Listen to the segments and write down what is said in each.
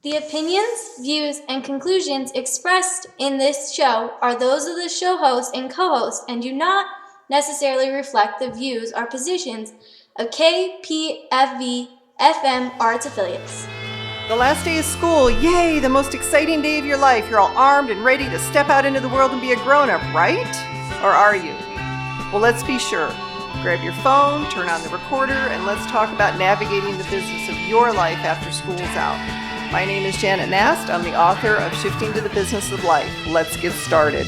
The opinions, views, and conclusions expressed in this show are those of the show host and co-host and do not necessarily reflect the views or positions of KPFV FM or its affiliates. The last day of school, yay, the most exciting day of your life. You're all armed and ready to step out into the world and be a grown-up, right? Or are you? Well, let's be sure. Grab your phone, turn on the recorder, and let's talk about navigating the business of your life after school's out. My name is Janet Nast. I'm the author of Shifting to the Business of Life. Let's get started.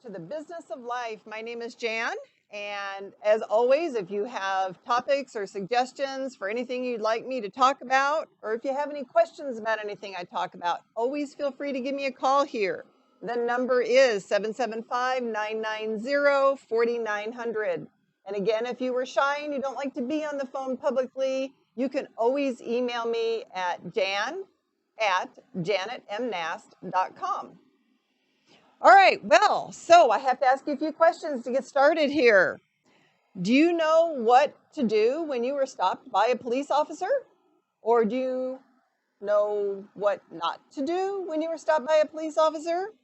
To the Business of Life, my name is Jan. And as always, if you have topics or suggestions for anything you'd like me to talk about, or if you have any questions about anything I talk about, always feel free to give me a call here. The number is 775-990-4900. And again, if you were shy and you don't like to be on the phone publicly, you can always email me at jan@janetmnast.com. All right, well, so I have to ask you a few questions to get started here. Do you know what to do when you were stopped by a police officer? Or do you know what not to do when you were stopped by a police officer?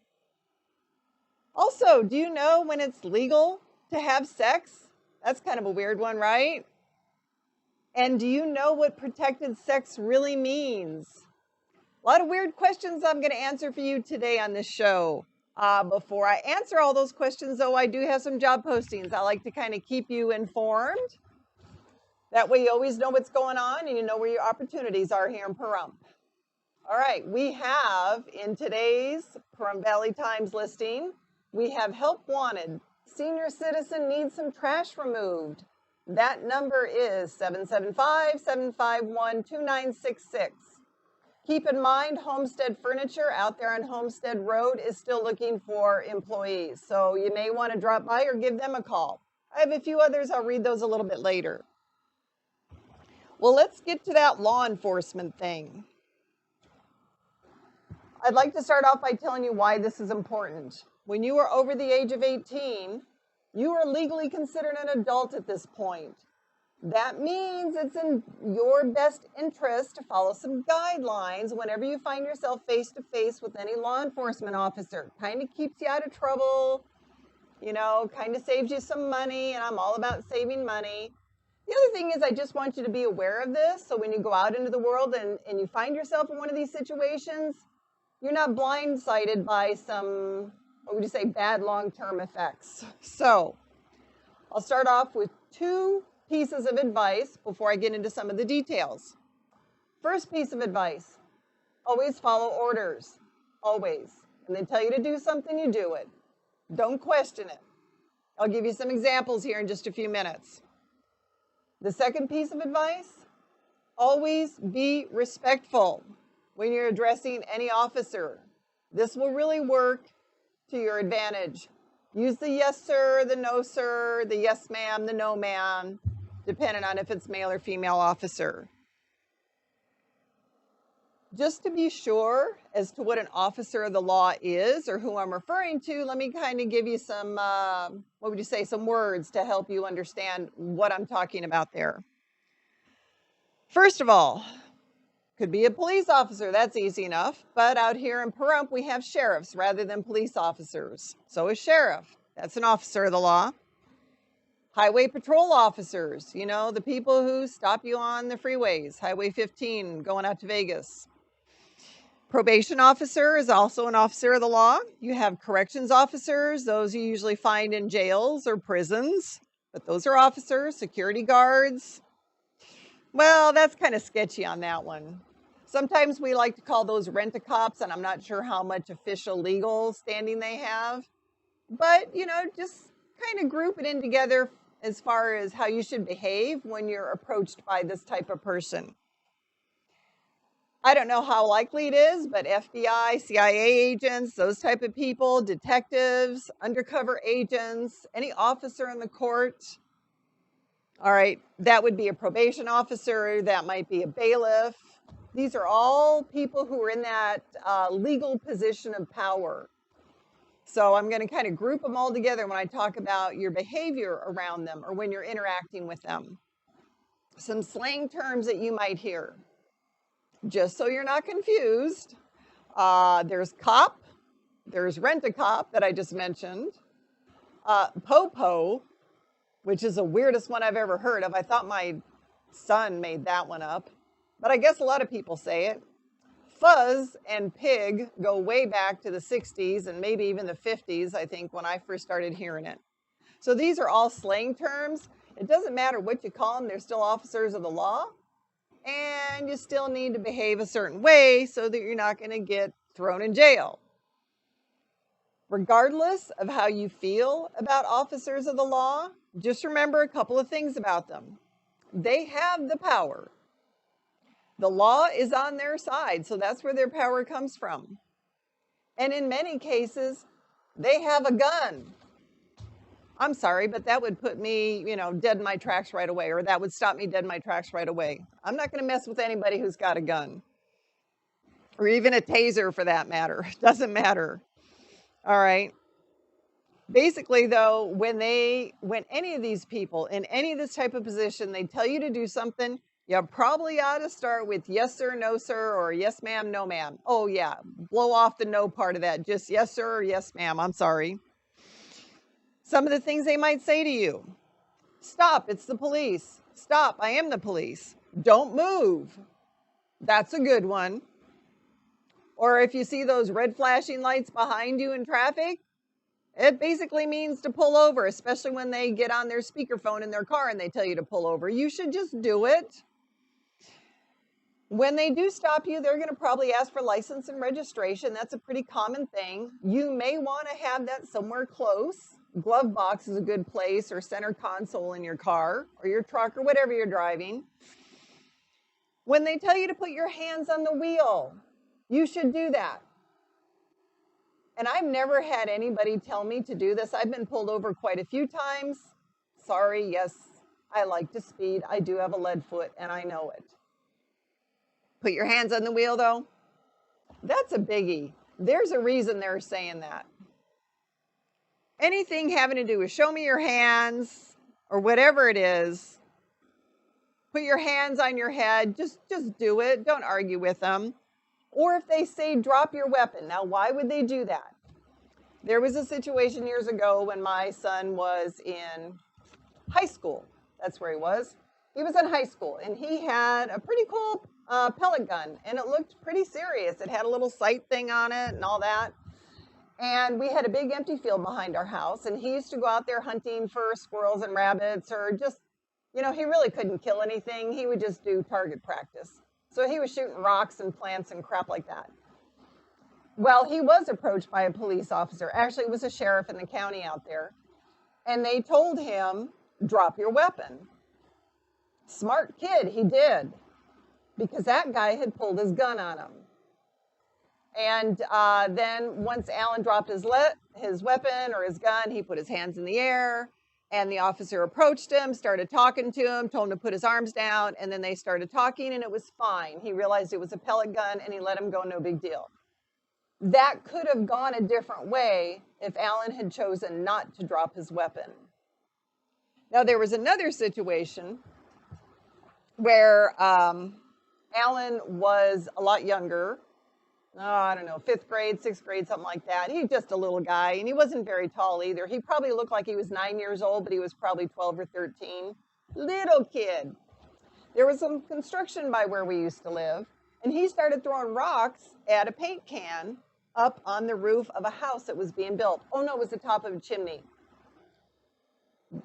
Also, do you know when it's legal to have sex? That's kind of a weird one, right? And do you know what protected sex really means? A lot of weird questions I'm going to answer for you today on this show. Before I answer all those questions, though, I do have some job postings. I like to kind of keep you informed. That way you always know what's going on and you know where your opportunities are here in Pahrump. All right, we have in today's Pahrump Valley Times listing, we have help wanted. Senior citizen needs some trash removed. That number is 775-751-2966. Keep in mind, Homestead Furniture out there on Homestead Road is still looking for employees. So you may want to drop by or give them a call. I have a few others. I'll read those a little bit later. Well, let's get to that law enforcement thing. I'd like to start off by telling you why this is important. When you are over the age of 18, you are legally considered an adult at this point. That means it's in your best interest to follow some guidelines whenever you find yourself face-to-face with any law enforcement officer. Kind of keeps you out of trouble, kind of saves you some money, and I'm all about saving money. The other thing is I just want you to be aware of this, so when you go out into the world and you find yourself in one of these situations, you're not blindsided by some, bad long-term effects. So I'll start off with two pieces of advice before I get into some of the details. First piece of advice, always follow orders, always. When they tell you to do something, you do it. Don't question it. I'll give you some examples here in just a few minutes. The second piece of advice, always be respectful when you're addressing any officer. This will really work to your advantage. Use the yes sir, the no sir, the yes ma'am, the no ma'am, depending on if it's male or female officer. Just to be sure as to what an officer of the law is or who I'm referring to, let me kind of give you some, some words to help you understand what I'm talking about there. First of all, could be a police officer, that's easy enough. But out here in Pahrump, we have sheriffs rather than police officers. So a sheriff, that's an officer of the law. Highway patrol officers, the people who stop you on the freeways, Highway 15 going out to Vegas. Probation officer is also an officer of the law. You have corrections officers, those you usually find in jails or prisons, but those are officers. Security guards, well, that's kind of sketchy on that one. Sometimes we like to call those rent-a-cops, and I'm not sure how much official legal standing they have, but just kind of group it in together as far as how you should behave when you're approached by this type of person. I don't know how likely it is, but FBI, CIA agents, those type of people, detectives, undercover agents, any officer in the court. All right, that would be a probation officer, that might be a bailiff. These are all people who are in that legal position of power. So I'm going to kind of group them all together when I talk about your behavior around them or when you're interacting with them. Some slang terms that you might hear. just so you're not confused. There's cop, there's rent-a-cop that I just mentioned, popo, which is the weirdest one I've ever heard of. I thought my son made that one up, but I guess a lot of people say it. Fuzz and pig go way back to the 60s and maybe even the 50s, I think, when I first started hearing it. So these are all slang terms. It doesn't matter what you call them, they're still officers of the law. And you still need to behave a certain way so that you're not going to get thrown in jail. Regardless of how you feel about officers of the law, just remember a couple of things about them. They have the power. The law is on their side, so that's where their power comes from. And in many cases, they have a gun. I'm sorry, but that would put me, dead in my tracks right away, or that would stop me dead in my tracks right away. I'm not going to mess with anybody who's got a gun, or even a taser for that matter. Doesn't matter. All right. Basically, though, when any of these people in any of this type of position, they tell you to do something, you probably ought to start with yes, sir, no, sir, or yes, ma'am, no, ma'am. Oh, yeah. Blow off the no part of that. Just yes, sir, or yes, ma'am. I'm sorry. Some of the things they might say to you. Stop, it's the police. Stop, I am the police. Don't move. That's a good one. Or if you see those red flashing lights behind you in traffic, it basically means to pull over, especially when they get on their speakerphone in their car and they tell you to pull over. You should just do it. When they do stop you, they're going to probably ask for license and registration. That's a pretty common thing. You may want to have that somewhere close. Glove box is a good place, or center console in your car or your truck or whatever you're driving. When they tell you to put your hands on the wheel, you should do that. And I've never had anybody tell me to do this. I've been pulled over quite a few times. Sorry, yes, I like to speed. I do have a lead foot, and I know it. Put your hands on the wheel, though. That's a biggie. There's a reason they're saying that. Anything having to do with show me your hands or whatever it is, put your hands on your head, just do it. Don't argue with them. Or if they say drop your weapon. Now, why would they do that? There was a situation years ago when my son was in high school. That's where he was. He was in high school, and he had a pretty cool pellet gun, and it looked pretty serious. It had a little sight thing on it and all that. And we had a big empty field behind our house, and he used to go out there hunting for squirrels and rabbits, or just, he really couldn't kill anything. He would just do target practice. So he was shooting rocks and plants and crap like that. Well, he was approached by a police officer. Actually, it was a sheriff in the county out there. And they told him, drop your weapon. Smart kid, he did. Because that guy had pulled his gun on him. And then once Alan dropped his weapon or his gun, he put his hands in the air. And the officer approached him, started talking to him, told him to put his arms down. And then they started talking, and it was fine. He realized it was a pellet gun, and he let him go, no big deal. That could have gone a different way if Alan had chosen not to drop his weapon. Now, there was another situation where Alan was a lot younger. I don't know, 5th grade, 6th grade, something like that. He's just a little guy, and he wasn't very tall either. He probably looked like he was 9 years old, but he was probably 12 or 13. Little kid. There was some construction by where we used to live, and he started throwing rocks at a paint can up on the roof of a house that was being built. Oh no, it was the top of a chimney.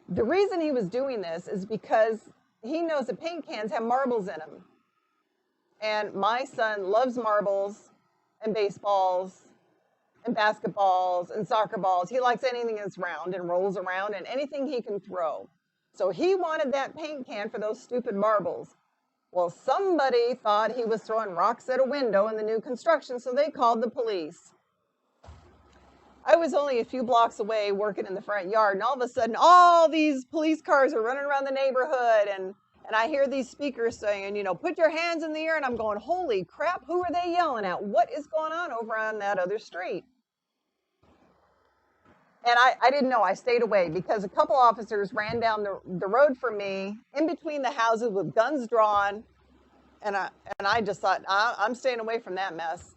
The reason he was doing this is because he knows that paint cans have marbles in them. And my son loves marbles and baseballs and basketballs and soccer balls. He likes anything that's round and rolls around and anything he can throw. So he wanted that paint can for those stupid marbles. Well, somebody thought he was throwing rocks at a window in the new construction, so they called the police. I was only a few blocks away working in the front yard, and all of a sudden, all these police cars are running around the neighborhood, and I hear these speakers saying, put your hands in the air, and I'm going, holy crap, who are they yelling at? What is going on over on that other street? And I didn't know. I stayed away because a couple officers ran down the road from me in between the houses with guns drawn. And I just thought, I'm staying away from that mess.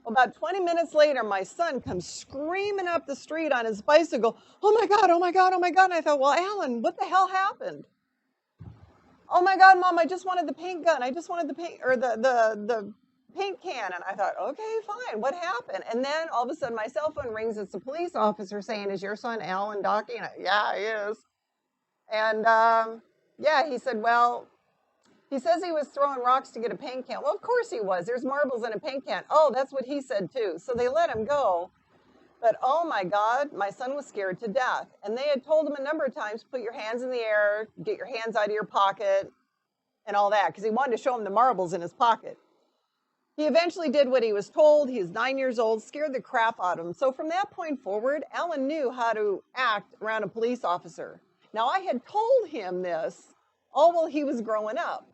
About 20 minutes later, my son comes screaming up the street on his bicycle. Oh my God, oh my God, oh my God. And I thought, well, Alan, what the hell happened? Oh my God, Mom, I just wanted the paint gun. I just wanted the paint, or the paint can. And I thought, okay, fine, what happened? And then all of a sudden my cell phone rings. It's a police officer saying, is your son Alan Dockey? And yeah, he is. And yeah, he said, well, he says he was throwing rocks to get a paint can. Well, of course he was. There's marbles in a paint can. Oh, that's what he said too. So they let him go. But oh my God, my son was scared to death. And they had told him a number of times, put your hands in the air, get your hands out of your pocket, and all that, because he wanted to show him the marbles in his pocket. He eventually did what he was told. He was 9 years old, scared the crap out of him. So from that point forward, Alan knew how to act around a police officer. Now, I had told him this all while he was growing up.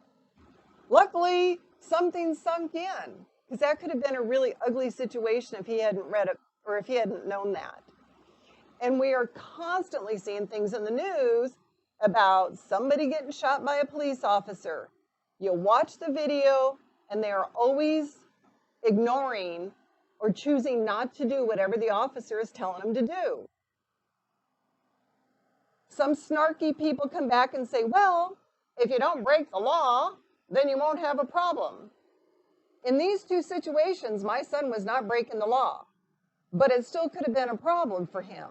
Luckily, something sunk in, because that could have been a really ugly situation if he hadn't read it or if he hadn't known that. And we are constantly seeing things in the news about somebody getting shot by a police officer. You watch the video, and they are always ignoring or choosing not to do whatever the officer is telling them to do. Some snarky people come back and say, well, if you don't break the law, then you won't have a problem. In these two situations, my son was not breaking the law, but it still could have been a problem for him.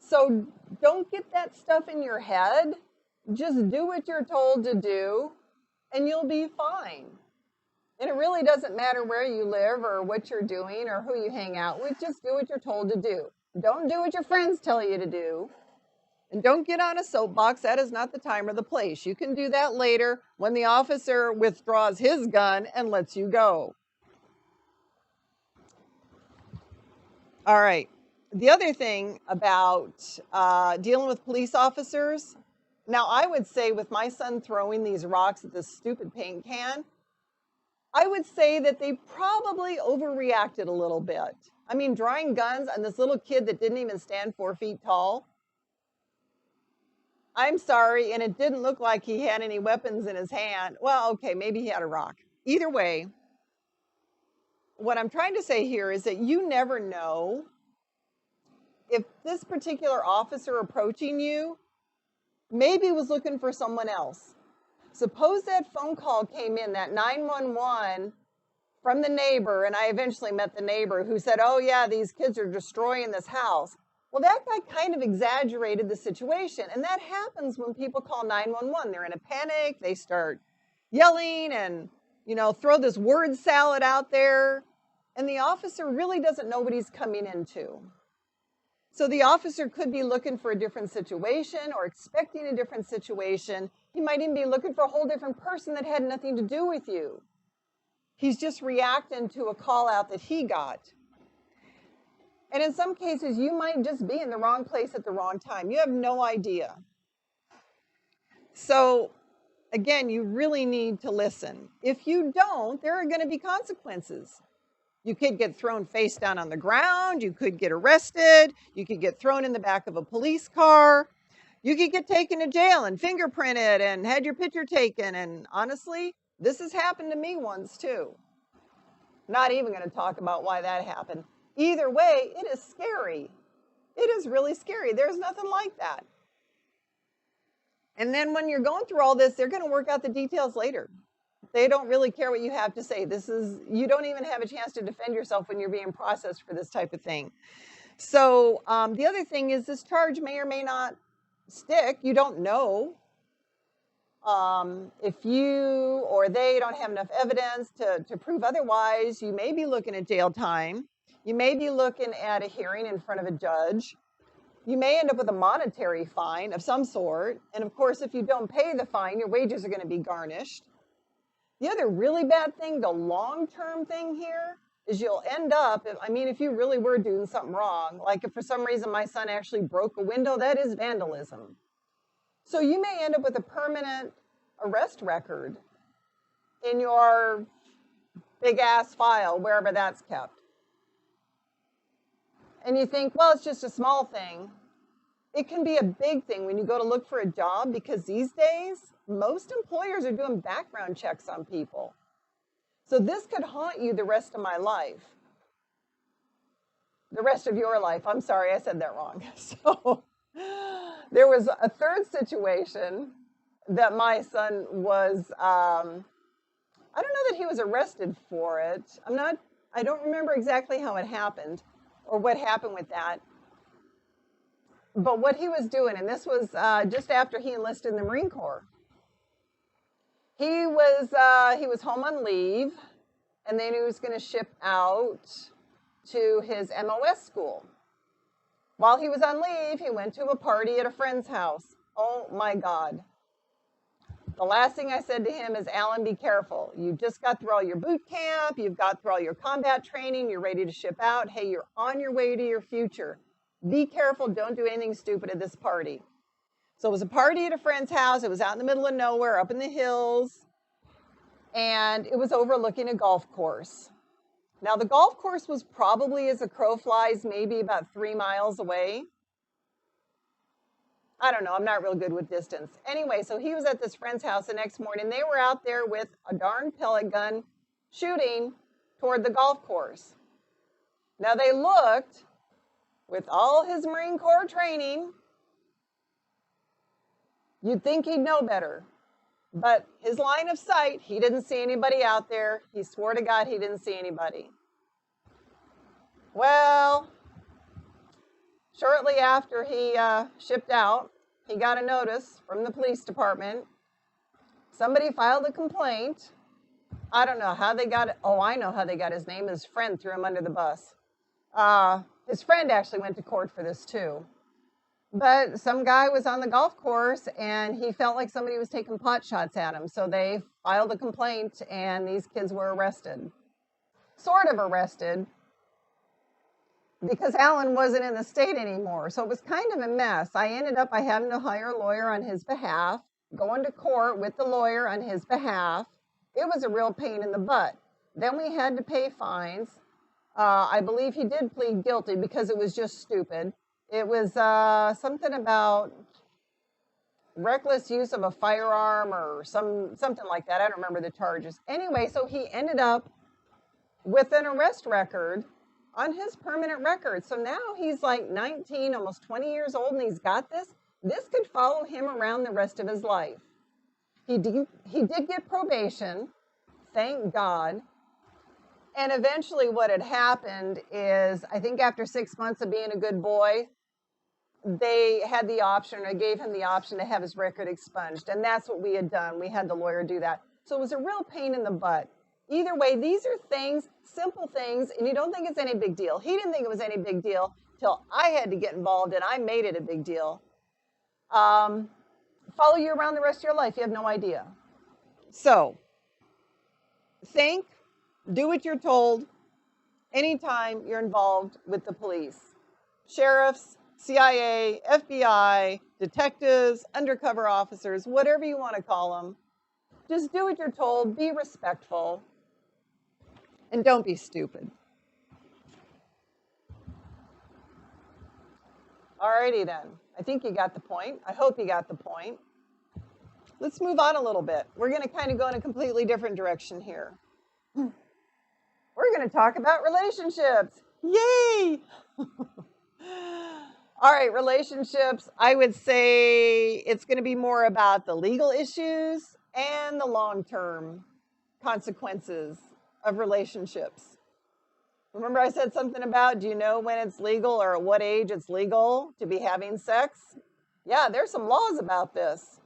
So don't get that stuff in your head. Just do what you're told to do, and you'll be fine. And it really doesn't matter where you live or what you're doing or who you hang out with. Just do what you're told to do. Don't do what your friends tell you to do. And don't get on a soapbox. That is not the time or the place. You can do that later when the officer withdraws his gun and lets you go. All right. The other thing about dealing with police officers, now I would say with my son throwing these rocks at this stupid paint can, I would say that they probably overreacted a little bit. I mean, drawing guns on this little kid that didn't even stand 4 feet tall. I'm sorry, and it didn't look like he had any weapons in his hand. Well, okay, maybe he had a rock. Either way, what I'm trying to say here is that you never know if this particular officer approaching you maybe was looking for someone else. Suppose that phone call came in, that 911 from the neighbor, and I eventually met the neighbor who said, oh yeah, these kids are destroying this house. Well, that guy kind of exaggerated the situation, and that happens when people call 911. They're in a panic, they start yelling and, throw this word salad out there, and the officer really doesn't know what he's coming into. So the officer could be looking for a different situation or expecting a different situation. He might even be looking for a whole different person that had nothing to do with you. He's just reacting to a call out that he got. And in some cases, you might just be in the wrong place at the wrong time. You have no idea. So again, you really need to listen. If you don't, there are going to be consequences. You could get thrown face down on the ground. You could get arrested. You could get thrown in the back of a police car. You could get taken to jail and fingerprinted and had your picture taken. And honestly, this has happened to me once too. Not even going to talk about why that happened. Either way, it is scary. It is really scary. There's nothing like that. And then when you're going through all this, they're going to work out the details later. They don't really care what you have to say. You don't even have a chance to defend yourself when you're being processed for this type of thing. So the other thing is this charge may or may not stick. You don't know. If you or they don't have enough evidence to prove otherwise, you may be looking at jail time. You may be looking at a hearing in front of a judge. You may end up with a monetary fine of some sort. And of course, if you don't pay the fine, your wages are going to be garnished. The other really bad thing, the long-term thing here, is you'll end up, if you really were doing something wrong, like if for some reason my son actually broke a window, that is vandalism. So you may end up with a permanent arrest record in your big-ass file, wherever that's kept. And you think, well, it's just a small thing. It can be a big thing when you go to look for a job, because these days, most employers are doing background checks on people. So this could haunt you the rest of my life. The rest of your life. I'm sorry, I said that wrong. So there was a third situation that my son was, I don't know that he was arrested for it. I don't remember exactly how it happened or what happened with that. But what he was doing, and this was just after he enlisted in the Marine Corps. He was home on leave, and then he was going to ship out to his MOS school. While he was on leave, he went to a party at a friend's house. Oh my God. The last thing I said to him is, Alan, be careful. You just got through all your boot camp. You've got through all your combat training. You're ready to ship out. Hey, you're on your way to your future. Be careful. Don't do anything stupid at this party. So it was a party at a friend's house. It was out in the middle of nowhere, up in the hills. And it was overlooking a golf course. Now, the golf course was probably, as a crow flies, maybe about 3 miles away. I don't know. I'm not real good with distance. Anyway, so he was at this friend's house the next morning. They were out there with a darn pellet gun shooting toward the golf course. Now, they looked, with all his Marine Corps training, you'd think he'd know better. But his line of sight, he didn't see anybody out there. He swore to God he didn't see anybody. Well, shortly after he shipped out, he got a notice from the police department. Somebody filed a complaint. I don't know how they got it. Oh, I know how they got his name. His friend threw him under the bus. His friend actually went to court for this too. But some guy was on the golf course and he felt like somebody was taking pot shots at him. So they filed a complaint and these kids were arrested. Sort of arrested, because Alan wasn't in the state anymore. So it was kind of a mess. I ended up having to hire a lawyer on his behalf, going to court with the lawyer on his behalf. It was a real pain in the butt. Then we had to pay fines. I believe he did plead guilty because it was just stupid. It was something about reckless use of a firearm or something like that. I don't remember the charges. Anyway, so he ended up with an arrest record on his permanent record. So now he's like 19, almost 20 years old, and he's got this. This could follow him around the rest of his life. He did get probation, thank God. And eventually what had happened is, I think after 6 months of being a good boy, they had the option, or gave him the option to have his record expunged. And that's what we had done. We had the lawyer do that. So it was a real pain in the butt. Either way, these are things, simple things, and you don't think it's any big deal. He didn't think it was any big deal till I had to get involved, and I made it a big deal. Follow you around the rest of your life. You have no idea. So, think, do what you're told anytime you're involved with the police. Sheriffs, CIA, FBI, detectives, undercover officers, whatever you want to call them. Just do what you're told, be respectful, and don't be stupid. Alrighty then. I think you got the point. I hope you got the point. Let's move on a little bit. We're going to kind of go in a completely different direction here. We're going to talk about relationships. Yay! All right, relationships. I would say it's going to be more about the legal issues and the long-term consequences of relationships. Remember I said something about, do you know when it's legal or at what age it's legal to be having sex? Yeah, there's some laws about this.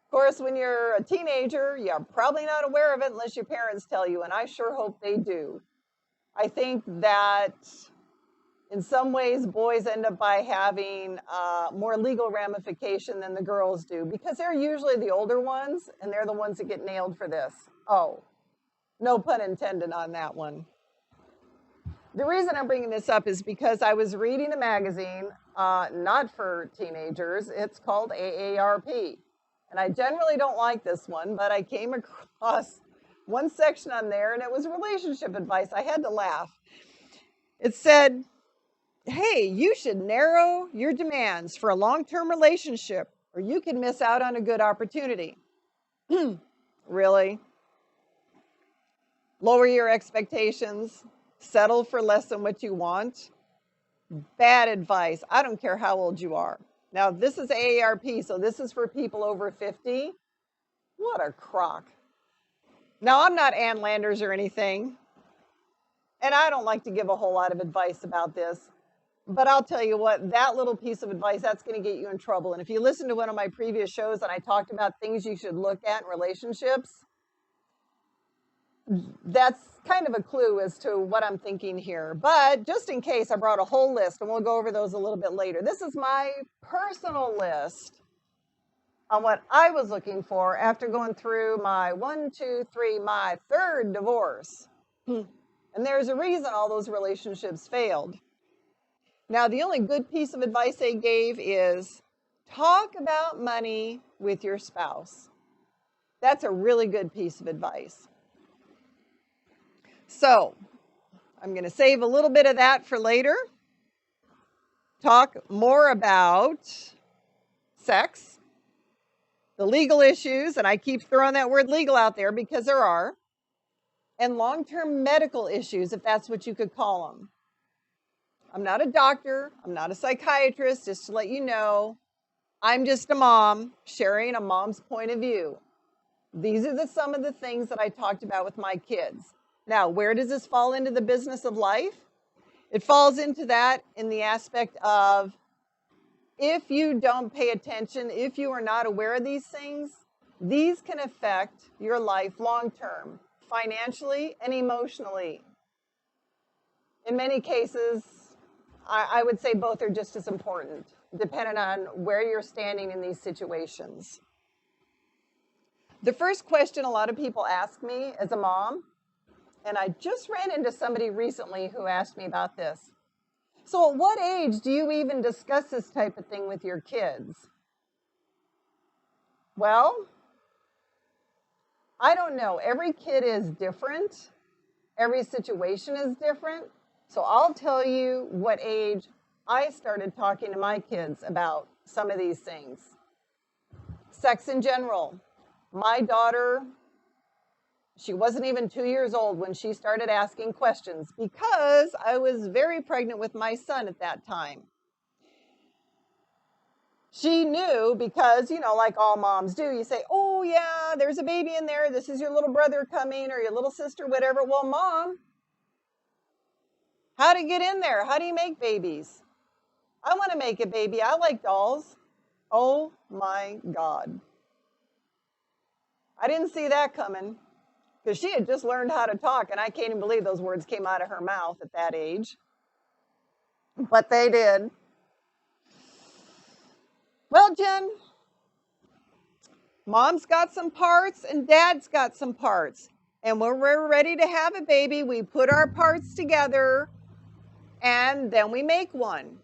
Of course, when you're a teenager, you're probably not aware of it unless your parents tell you, and I sure hope they do. I think that in some ways, boys end up by having more legal ramification than the girls do, because they're usually the older ones, and they're the ones that get nailed for this. Oh, no pun intended on that one. The reason I'm bringing this up is because I was reading a magazine, not for teenagers. It's called AARP. And I generally don't like this one, but I came across one section on there, and it was relationship advice. I had to laugh. It said, hey, you should narrow your demands for a long-term relationship, or you can miss out on a good opportunity. Really? Lower your expectations, settle for less than what you want. Bad advice. I don't care how old you are. Now, this is AARP, so this is for people over 50. What a crock. Now, I'm not Ann Landers or anything, and I don't like to give a whole lot of advice about this, but I'll tell you what, that little piece of advice, that's going to get you in trouble. And if you listen to one of my previous shows and I talked about things you should look at in relationships, that's kind of a clue as to what I'm thinking here. But just in case, I brought a whole list, and we'll go over those a little bit later. This is my personal list on what I was looking for after going through my my third divorce. And there's a reason all those relationships failed. Now, the only good piece of advice they gave is talk about money with your spouse. That's a really good piece of advice. So, I'm going to save a little bit of that for later. Talk more about sex, the legal issues, and I keep throwing that word legal out there because there are, and long-term medical issues, if that's what you could call them. I'm not a doctor, I'm not a psychiatrist, just to let you know, I'm just a mom sharing a mom's point of view. These are some of the things that I talked about with my kids. Now, where does this fall into the business of life? It falls into that in the aspect of if you don't pay attention, if you are not aware of these things, these can affect your life long term, financially and emotionally. In many cases, I would say both are just as important, depending on where you're standing in these situations. The first question a lot of people ask me as a mom, and I just ran into somebody recently who asked me about this. So at what age do you even discuss this type of thing with your kids? Well, I don't know. Every kid is different. Every situation is different. So I'll tell you what age I started talking to my kids about some of these things. Sex in general. My daughter, she wasn't even 2 years old when she started asking questions because I was very pregnant with my son at that time. She knew because, like all moms do, you say, oh yeah, there's a baby in there. This is your little brother coming or your little sister, whatever. Well, Mom, how to get in there? How do you make babies? I want to make a baby. I like dolls. Oh my God. I didn't see that coming because she had just learned how to talk, and I can't even believe those words came out of her mouth at that age. But they did. Well, Jen, Mom's got some parts and Dad's got some parts. And when we're ready to have a baby, we put our parts together and then we make one.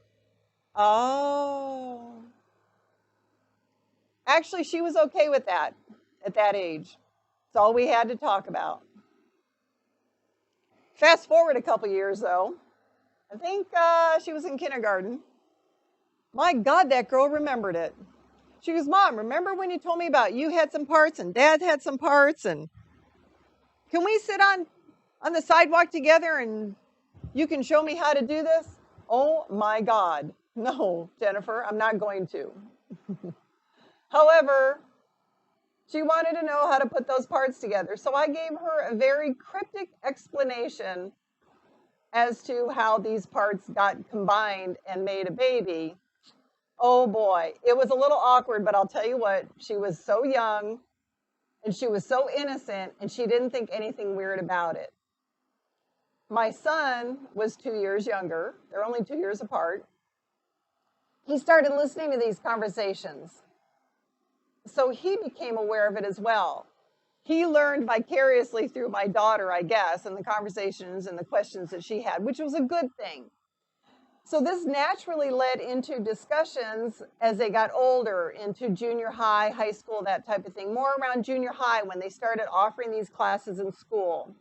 Oh. Actually, she was okay with that at that age. It's all we had to talk about. Fast forward a couple years, though. I think she was in kindergarten. My God, that girl remembered it. She goes, Mom, remember when you told me about you had some parts and Dad had some parts? And can we sit on the sidewalk together and you can show me how to do this? Oh my God. No, Jennifer, I'm not going to. However, she wanted to know how to put those parts together. So I gave her a very cryptic explanation as to how these parts got combined and made a baby. Oh boy, it was a little awkward, but I'll tell you what, she was so young and she was so innocent and she didn't think anything weird about it. My son was 2 years younger. They're only 2 years apart. He started listening to these conversations. So he became aware of it as well. He learned vicariously through my daughter, I guess, and the conversations and the questions that she had, which was a good thing. So this naturally led into discussions as they got older, into junior high, high school, that type of thing, more around junior high when they started offering these classes in school.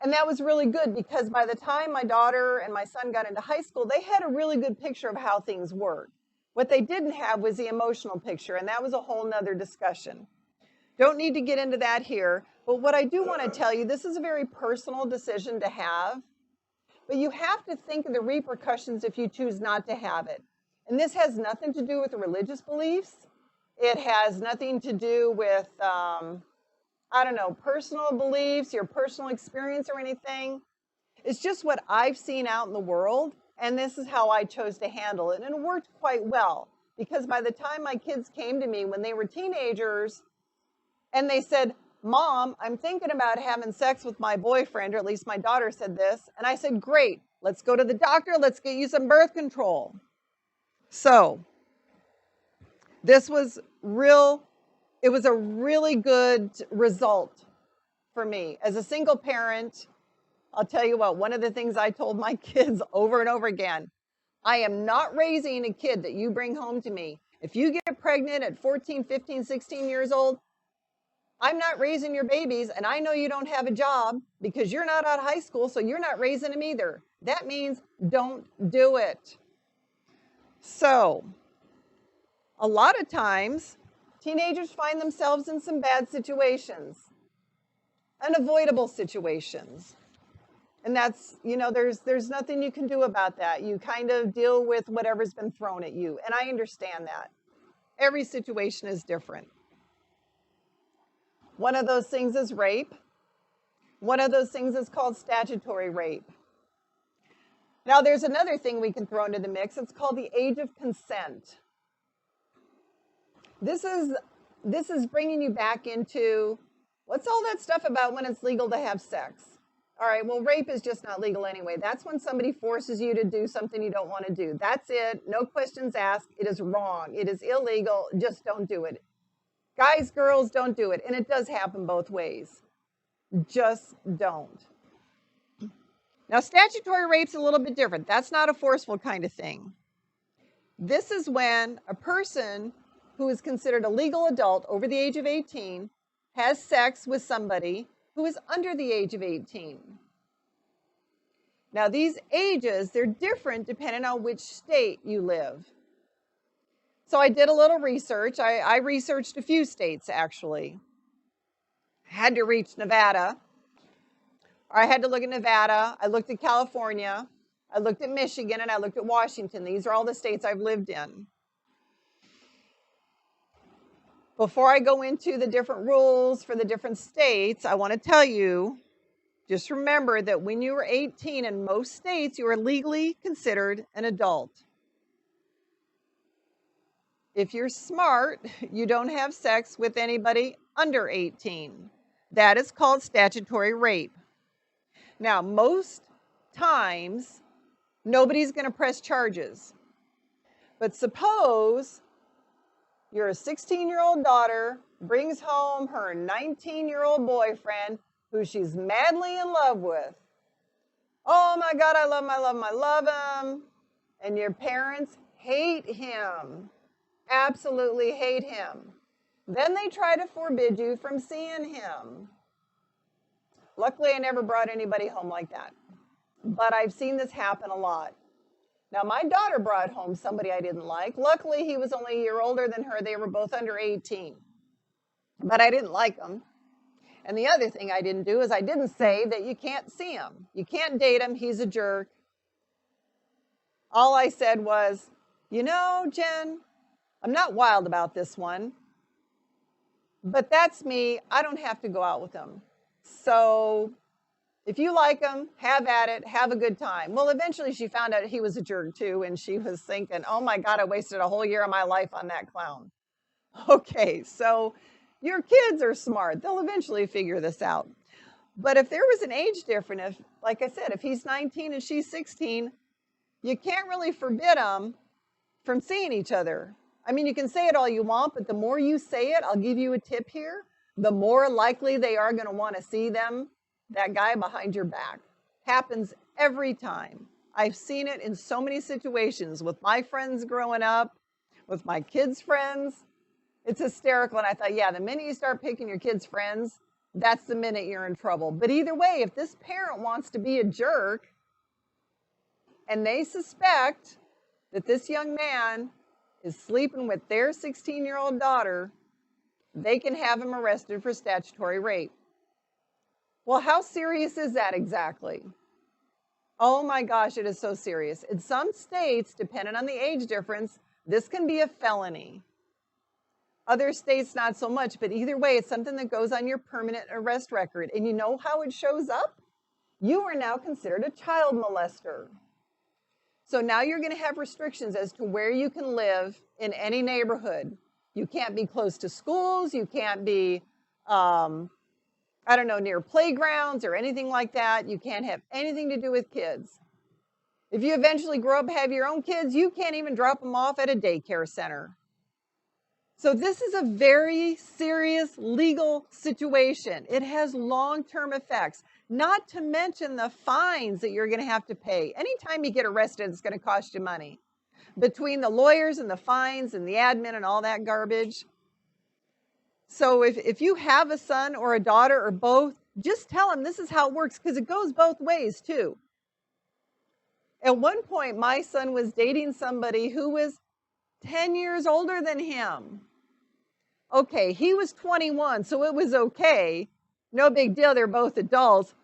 And that was really good because by the time my daughter and my son got into high school, they had a really good picture of how things worked. What they didn't have was the emotional picture, and that was a whole nother discussion. Don't need to get into that here, but what I do want to tell you, this is a very personal decision to have, but you have to think of the repercussions if you choose not to have it. And this has nothing to do with religious beliefs. It has nothing to do with, I don't know, personal beliefs, your personal experience or anything. It's just what I've seen out in the world, and this is how I chose to handle it. And it worked quite well, because by the time my kids came to me when they were teenagers, and they said, Mom, I'm thinking about having sex with my boyfriend, or at least my daughter said this. And I said, great, let's go to the doctor, let's get you some birth control. So this was it was a really good result for me. As a single parent, I'll tell you what, one of the things I told my kids over and over again, I am not raising a kid that you bring home to me. If you get pregnant at 14, 15, 16 years old, I'm not raising your babies, and I know you don't have a job because you're not out of high school, so you're not raising them either. That means don't do it. So, a lot of times, teenagers find themselves in some bad situations, unavoidable situations. And that's, there's nothing you can do about that. You kind of deal with whatever's been thrown at you, and I understand that. Every situation is different. One of those things is rape. One of those things is called statutory rape. Now, there's another thing we can throw into the mix. It's called the age of consent. This is bringing you back into, what's all that stuff about when it's legal to have sex? All right, well, rape is just not legal anyway. That's when somebody forces you to do something you don't want to do. That's it. No questions asked. It is wrong. It is illegal. Just don't do it. Guys, girls, don't do it. And it does happen both ways. Just don't. Now, statutory rape's a little bit different. That's not a forceful kind of thing. This is when a person who is considered a legal adult over the age of 18 has sex with somebody who is under the age of 18. Now, these ages, they're different depending on which state you live. So I did a little research. I researched a few states, actually. I had to reach Nevada. I had to look at Nevada. I looked at California. I looked at Michigan, and I looked at Washington. These are all the states I've lived in. Before I go into the different rules for the different states, I want to tell you, just remember that when you are 18 in most states, you are legally considered an adult. If you're smart, you don't have sex with anybody under 18. That is called statutory rape. Now, most times, nobody's going to press charges. But suppose you're a 16-year-old daughter, brings home her 19-year-old boyfriend who she's madly in love with. Oh my God, I love him. And your parents hate him. Absolutely hate him. Then they try to forbid you from seeing him. Luckily, I never brought anybody home like that. But I've seen this happen a lot. Now, my daughter brought home somebody I didn't like. Luckily, he was only a year older than her. They were both under 18. But I didn't like him. And the other thing I didn't do is I didn't say that you can't see him. You can't date him. He's a jerk. All I said was, Jen, I'm not wild about this one, but that's me. I don't have to go out with him. So if you like him, have at it, have a good time. Well, eventually she found out he was a jerk too, and she was thinking, oh my God, I wasted a whole year of my life on that clown. Okay, so your kids are smart. They'll eventually figure this out. But if there was an age difference, like I said, if he's 19 and she's 16, you can't really forbid them from seeing each other. I mean, you can say it all you want, but the more you say it, I'll give you a tip here, the more likely they are going to want to see that guy behind your back. Happens every time. I've seen it in so many situations with my friends growing up, with my kids' friends. It's hysterical. And I thought, yeah, the minute you start picking your kids' friends, that's the minute you're in trouble. But either way, if this parent wants to be a jerk and they suspect that this young man is sleeping with their 16-year-old daughter, they can have him arrested for statutory rape. Well, how serious is that exactly? Oh my gosh, it is so serious. In some states, depending on the age difference, this can be a felony. Other states, not so much, but either way, it's something that goes on your permanent arrest record. And you know how it shows up? You are now considered a child molester. So now you're going to have restrictions as to where you can live in any neighborhood. You can't be close to schools. You can't be, near playgrounds or anything like that. You can't have anything to do with kids. If you eventually grow up and have your own kids, you can't even drop them off at a daycare center. So this is a very serious legal situation. It has long-term effects, not to mention the fines that you're going to have to pay. Anytime you get arrested, it's going to cost you money. Between the lawyers and the fines and the admin and all that garbage. So if you have a son or a daughter or both, just tell them this is how it works, because it goes both ways too. At one point, my son was dating somebody who was 10 years older than him. Okay, he was 21, so it was okay. No big deal, they're both adults.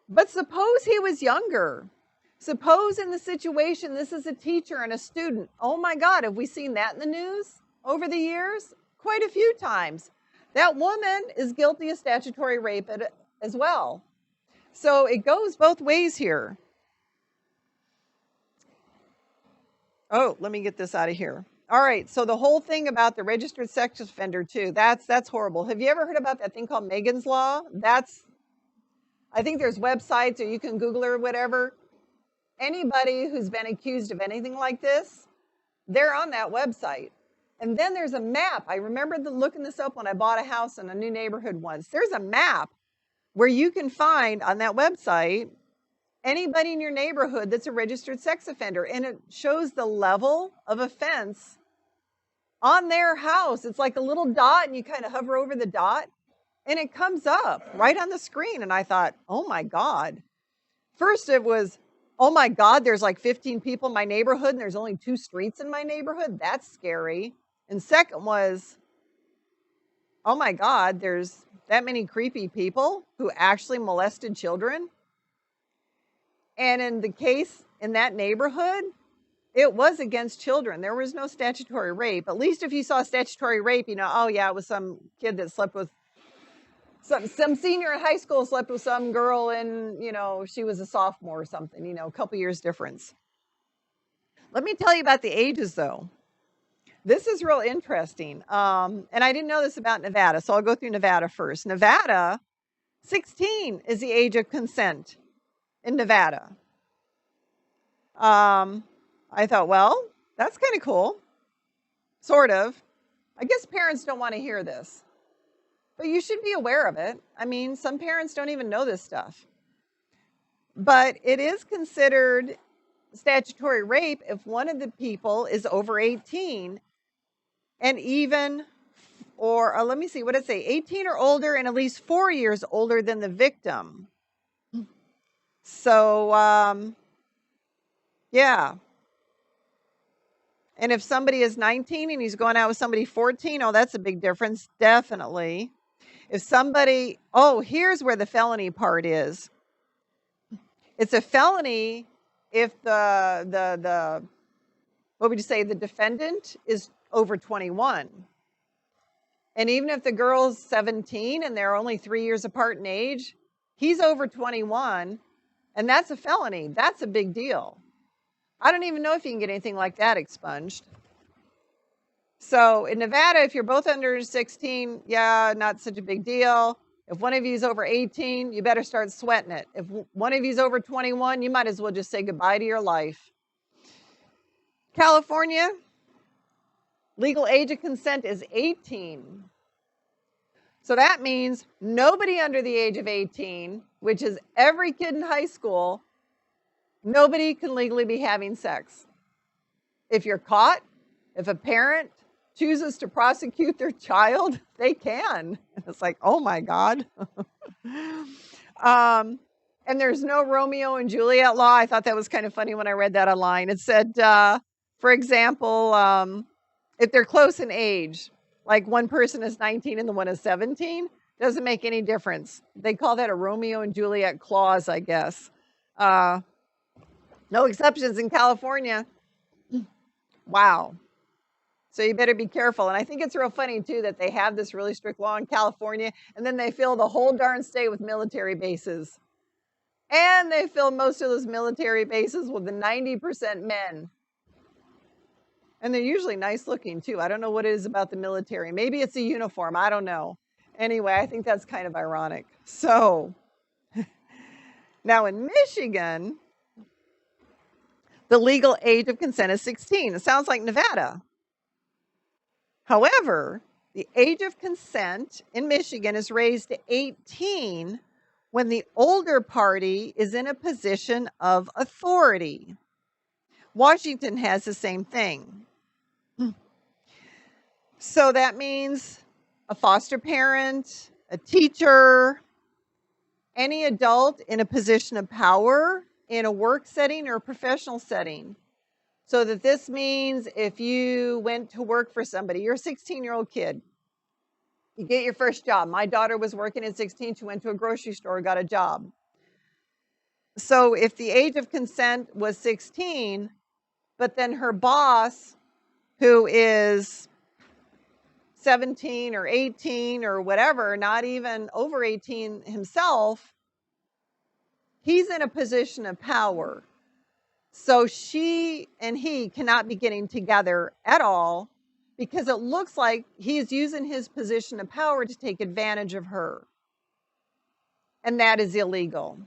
But suppose he was younger. Suppose in the situation, this is a teacher and a student. Oh my God, have we seen that in the news over the years? Quite a few times. That woman is guilty of statutory rape as well. So it goes both ways here. Oh, let me get this out of here. All right, so the whole thing about the registered sex offender too, that's horrible. Have you ever heard about that thing called Megan's Law? I think there's websites or you can Google or whatever. Anybody who's been accused of anything like this, they're on that website. And then there's a map. I remember looking this up when I bought a house in a new neighborhood once. There's a map where you can find on that website anybody in your neighborhood that's a registered sex offender, and it shows the level of offense on their house. It's like a little dot, and you kind of hover over the dot, and it comes up right on the screen. And I thought, oh my God. First it was, oh my God, there's like 15 people in my neighborhood, and there's only 2 streets in my neighborhood. That's scary. And second was, oh my God, there's that many creepy people who actually molested children. And in the case in that neighborhood, it was against children. There was no statutory rape. At least if you saw statutory rape, you know, oh yeah, it was some kid that slept with some senior in high school slept with some girl, and you know, she was a sophomore or something, you know, a couple years difference. Let me tell you about the ages though. This is real interesting. And I didn't know this about Nevada, so I'll go through Nevada first. Nevada, 16 is the age of consent in Nevada. I thought, well, that's kind of cool. Sort of. I guess parents don't want to hear this, but you should be aware of it. I mean, some parents don't even know this stuff. But it is considered statutory rape if one of the people is over 18 and even, or let me see, what did it say? 18 or older and at least 4 years older than the victim. So, yeah. And if somebody is 19 and he's going out with somebody 14, oh, that's a big difference, definitely. If somebody, oh, here's where the felony part is. It's a felony if the what would you say, the defendant is over 21. And even if the girl's 17 and they're only 3 years apart in age, he's over 21, and that's a felony. That's a big deal. I don't even know if you can get anything like that expunged. So in Nevada, if you're both under 16, yeah, not such a big deal. If one of you is over 18, you better start sweating it. If one of you is over 21, you might as well just say goodbye to your life. California, legal age of consent is 18. So that means nobody under the age of 18, which is every kid in high school, nobody can legally be having sex. If you're caught, if a parent chooses to prosecute their child, they can. It's like, oh my God. And there's no Romeo and Juliet law. I thought that was kind of funny when I read that online. It said, For example, if they're close in age, like one person is 19 and the one is 17, doesn't make any difference. They call that a Romeo and Juliet clause, I guess. Uh, no exceptions in California. Wow. So you better be careful. And I think it's real funny too that they have this really strict law in California, and then they fill the whole darn state with military bases. And they fill most of those military bases with the 90% men. And they're usually nice looking too. I don't know what it is about the military. Maybe it's a uniform. I don't know. Anyway, I think that's kind of ironic. So now in Michigan, the legal age of consent is 16. It sounds like Nevada. However, the age of consent in Michigan is raised to 18 when the older party is in a position of authority. Washington has the same thing. So that means a foster parent, a teacher, any adult in a position of power in a work setting or a professional setting. So that this means if you went to work for somebody, you're a 16-year-old kid, you get your first job. My daughter was working at 16. She went to a grocery store, got a job. So if the age of consent was 16, but then her boss, who is 17 or 18 or whatever, not even over 18 himself, he's in a position of power. So she and he cannot be getting together at all because it looks like he's using his position of power to take advantage of her. And that is illegal.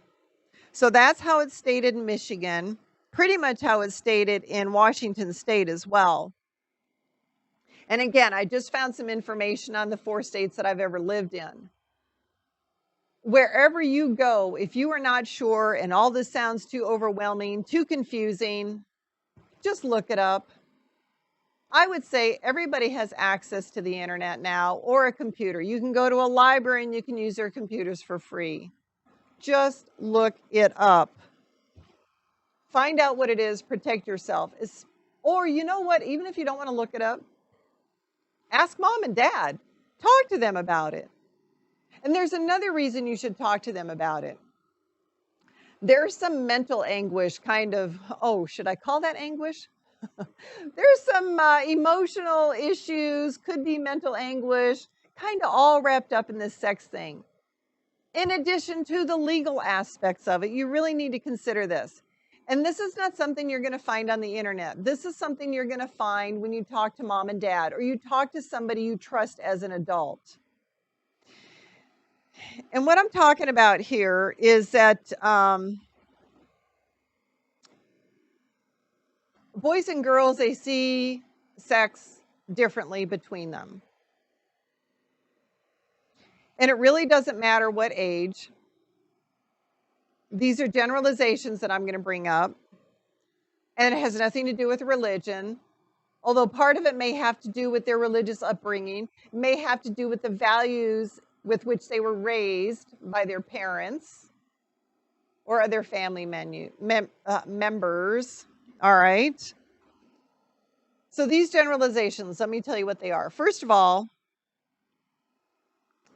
So that's how it's stated in Michigan, pretty much how it's stated in Washington State as well. And again, I just found some information on the 4 states that I've ever lived in. Wherever you go, if you are not sure and all this sounds too overwhelming, too confusing, just look it up. I would say everybody has access to the internet now or a computer. You can go to a library and you can use their computers for free. Just look it up. Find out what it is, protect yourself. Or you know what, even if you don't want to look it up, ask mom and dad. Talk to them about it. And there's another reason you should talk to them about it. There's some mental anguish, kind of, should I call that anguish? There's some emotional issues, could be mental anguish, kind of all wrapped up in this sex thing. In addition to the legal aspects of it, you really need to consider this. And this is not something you're going to find on the internet. This is something you're going to find when you talk to mom and dad, or you talk to somebody you trust as an adult. And what I'm talking about here is that boys and girls, they see sex differently between them. And it really doesn't matter what age. These are generalizations that I'm going to bring up. And it has nothing to do with religion. Although part of it may have to do with their religious upbringing, may have to do with the values with which they were raised by their parents or other family members. All right. So these generalizations, let me tell you what they are. First of all,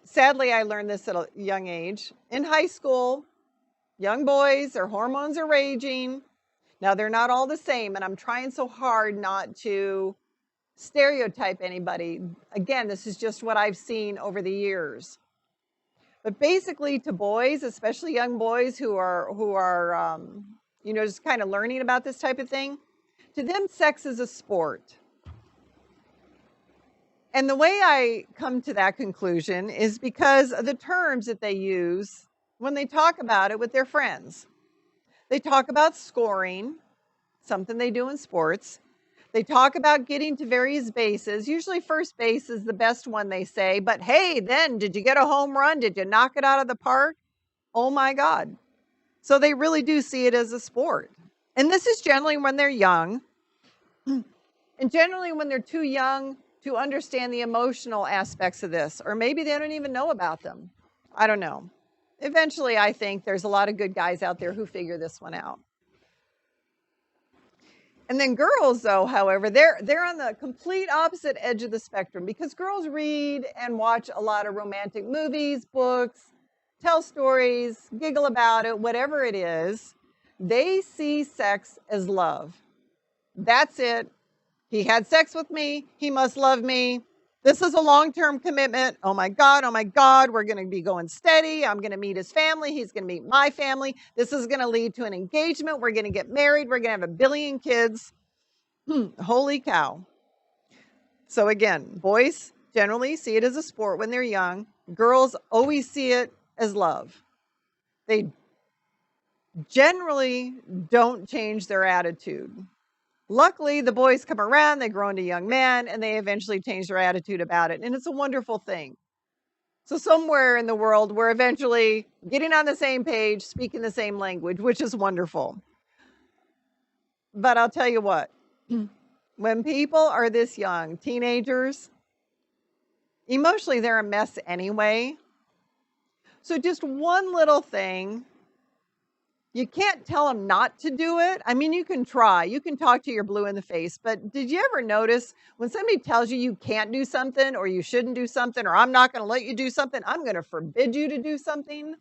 sadly, I learned this at a young age. In high school, young boys, their hormones are raging. Now, they're not all the same, and I'm trying so hard not to stereotype anybody. Again, this is just what I've seen over the years. But basically, to boys, especially young boys who are just kind of learning about this type of thing, to them, sex is a sport. And the way I come to that conclusion is because of the terms that they use when they talk about it with their friends. They talk about scoring, something they do in sports. They talk about getting to various bases. Usually first base is the best one, they say. But hey, then, did you get a home run? Did you knock it out of the park? Oh my God. So they really do see it as a sport. And this is generally when they're young. And generally when they're too young to understand the emotional aspects of this. Or maybe they don't even know about them. I don't know. Eventually, I think there's a lot of good guys out there who figure this one out. And then girls, though, however, they're on the complete opposite edge of the spectrum because girls read and watch a lot of romantic movies, books, tell stories, giggle about it, whatever it is. They see sex as love. That's it. He had sex with me. He must love me. This is a long-term commitment. Oh my God, we're going to be going steady. I'm going to meet his family. He's going to meet my family. This is going to lead to an engagement. We're going to get married. We're going to have a billion kids. Holy cow. So again, boys generally see it as a sport when they're young. Girls always see it as love. They generally don't change their attitude. Luckily, the boys come around, they grow into young men, and they eventually change their attitude about it. And it's a wonderful thing. So somewhere in the world, we're eventually getting on the same page, speaking the same language, which is wonderful. But I'll tell you what, when people are this young, teenagers, emotionally, they're a mess anyway. So just one little thing, you can't tell them not to do it. I mean, you can try. You can talk to your blue in the face. But did you ever notice when somebody tells you you can't do something or you shouldn't do something or I'm not going to let you do something, I'm going to forbid you to do something?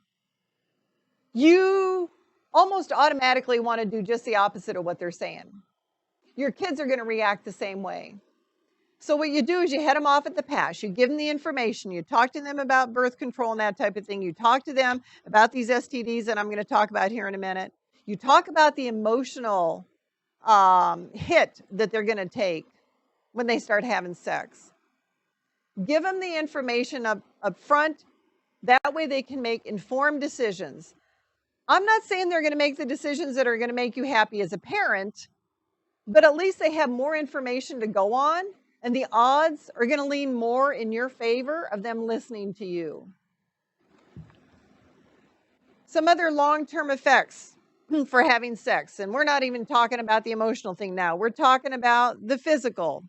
You almost automatically want to do just the opposite of what they're saying. Your kids are going to react the same way. So what you do is you head them off at the pass. You give them the information. You talk to them about birth control and that type of thing. You talk to them about these STDs that I'm going to talk about here in a minute. You talk about the emotional hit that they're going to take when they start having sex. Give them the information up front. That way they can make informed decisions. I'm not saying they're going to make the decisions that are going to make you happy as a parent, but at least they have more information to go on. And the odds are going to lean more in your favor of them listening to you. Some other long-term effects for having sex. And we're not even talking about the emotional thing now. We're talking about the physical.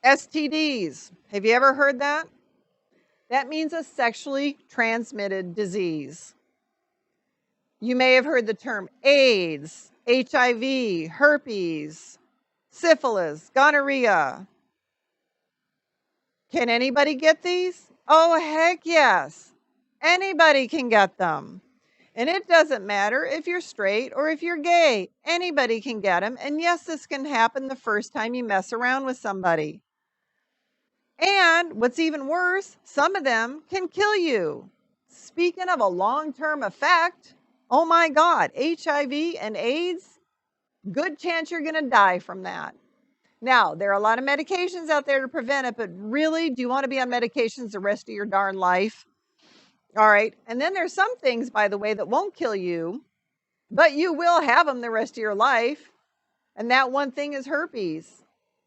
STDs. Have you ever heard that? That means a sexually transmitted disease. You may have heard the term AIDS, HIV, herpes, syphilis, gonorrhea. Can anybody get these? Oh, heck yes. Anybody can get them. And it doesn't matter if you're straight or if you're gay. Anybody can get them. And yes, this can happen the first time you mess around with somebody. And what's even worse, some of them can kill you. Speaking of a long-term effect, oh my God, HIV and AIDS, good chance you're going to die from that. Now, there are a lot of medications out there to prevent it, but really, do you want to be on medications the rest of your darn life? All right. And then there's some things, by the way, that won't kill you, but you will have them the rest of your life. And that one thing is herpes.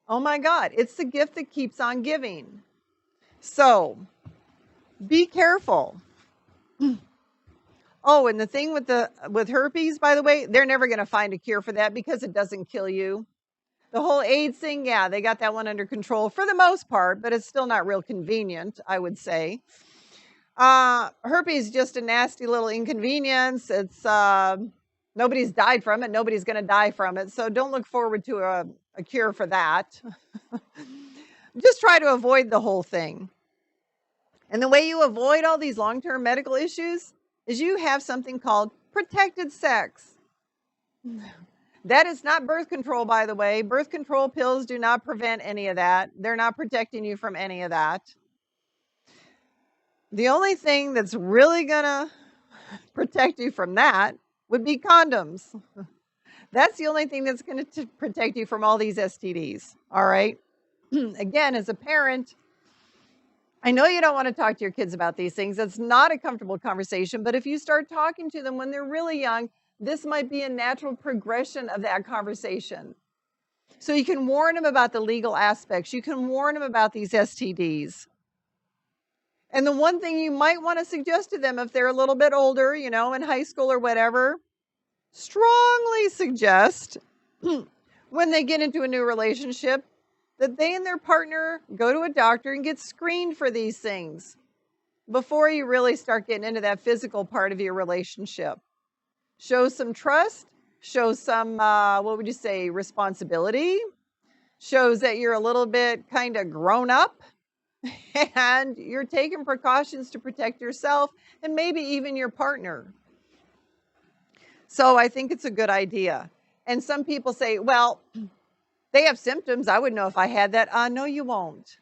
Oh my God, it's the gift that keeps on giving. So be careful. Oh, and the thing with herpes, by the way, they're never going to find a cure for that because it doesn't kill you. The whole AIDS thing, yeah, they got that one under control for the most part, but it's still not real convenient, I would say. Herpes is just a nasty little inconvenience. It's nobody's died from it. Nobody's going to die from it. So don't look forward to a cure for that. Just try to avoid the whole thing. And the way you avoid all these long-term medical issues is you have something called protected sex. That is not birth control, by the way. Birth control pills do not prevent any of that. They're not protecting you from any of that. The only thing that's really going to protect you from that would be condoms. That's the only thing that's going to protect you from all these STDs. All right. Again, as a parent, I know you don't want to talk to your kids about these things. That's not a comfortable conversation. But if you start talking to them when they're really young, this might be a natural progression of that conversation. So you can warn them about the legal aspects. You can warn them about these STDs. And the one thing you might want to suggest to them if they're a little bit older, you know, in high school or whatever, strongly suggest when they get into a new relationship that they and their partner go to a doctor and get screened for these things before you really start getting into that physical part of your relationship. Show some trust, shows some, what would you say, responsibility, shows that you're a little bit kind of grown up and you're taking precautions to protect yourself and maybe even your partner. So I think it's a good idea. And some people say, well, they have symptoms. I would know if I had that. No, you won't.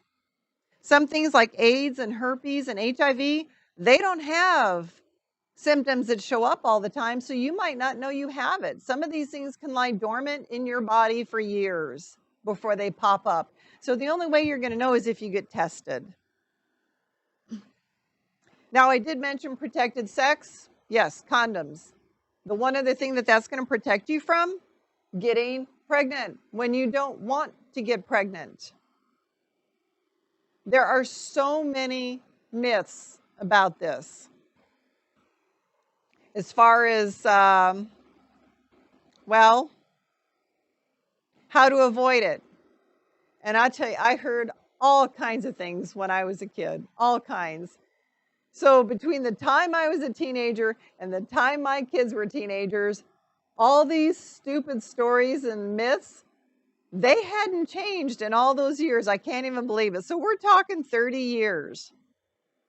Some things like AIDS and herpes and HIV, they don't have symptoms that show up all the time, so you might not know you have it. Some of these things can lie dormant in your body for years before they pop up. So the only way you're going to know is if you get tested. Now, I did mention protected sex. Yes, condoms. The one other thing that's going to protect you from getting pregnant when you don't want to get pregnant. There are so many myths about this. As far as, well, how to avoid it. And I tell you, I heard all kinds of things when I was a kid, all kinds. So between the time I was a teenager and the time my kids were teenagers, all these stupid stories and myths, they hadn't changed in all those years. I can't even believe it. So we're talking 30 years.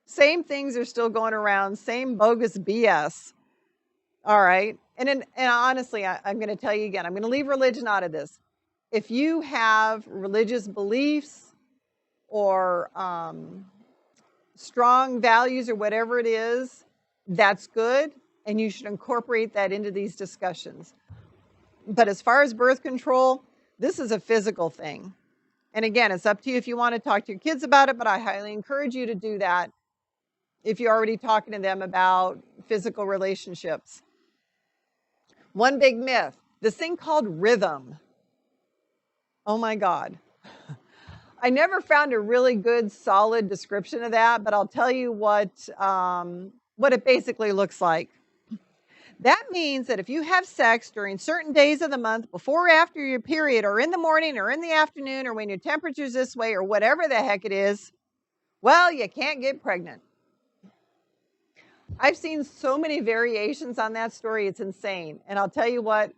Same things are still going around, same bogus BS. All right. And honestly, I'm going to tell you again, I'm going to leave religion out of this. If you have religious beliefs or strong values or whatever it is, that's good. And you should incorporate that into these discussions. But as far as birth control, this is a physical thing. And again, it's up to you if you want to talk to your kids about it, but I highly encourage you to do that if you're already talking to them about physical relationships. One big myth, this thing called rhythm. Oh my God. I never found a really good, solid description of that, but I'll tell you what it basically looks like. That means that if you have sex during certain days of the month, before or after your period, or in the morning or in the afternoon, or when your temperature's this way, or whatever the heck it is, well, you can't get pregnant. I've seen so many variations on that story, it's insane. And I'll tell you what,